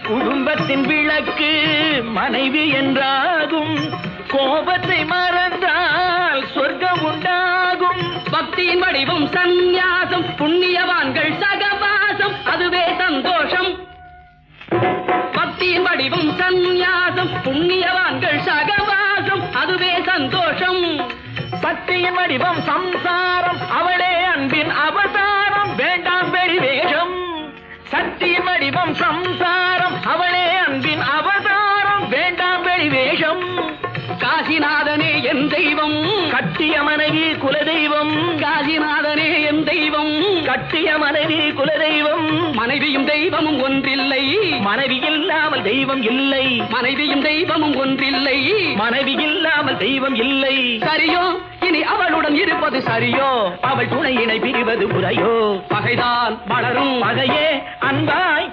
குடும்பத்தின் விளக்கு மனைவி என்றாகும். கோபத்தை மறந்தால் சொர்க்கம் உண்டாகும். பக்தியின் வடிவம் சந்நியாசம், புண்ணியவான்கள் சகவாசம், அதுவே சந்தோஷம். பக்தியின் வடிவம் சந்நியாசம், புண்ணியவான்கள் சகவாசம், அதுவே சந்தோஷம். சக்தியின் வடிவம் சம்சாரம், அவளே அன்பின் அவதாரம், வேண்டாம் வெளிவேஷம். சக்தியின் வடிவம் சம்சாரம், அவளே அன்பின் அவதாரம், வேண்டாம் வெளிவேஷம். காசிநாதனே என் தெய்வம், கட்டிய மனைவி குலதெய்வம். காசிநாதனே என் தெய்வம், கட்டிய மனைவி குலதெய்வம். மனைவியும் தெய்வமும் ஒன்றில்லை, மனைவி இல்லாமல் தெய்வம் இல்லை. மனைவியும் தெய்வமும் ஒன்றில்லை, மனைவி இல்லாமல் தெய்வம் இல்லை. சரியோ இனி அவளுடன் இருப்பது சரியோ, அவள் துணையினை பிரிவது முறையோ. பகைதான் வளரும், பகையே அன்பாய்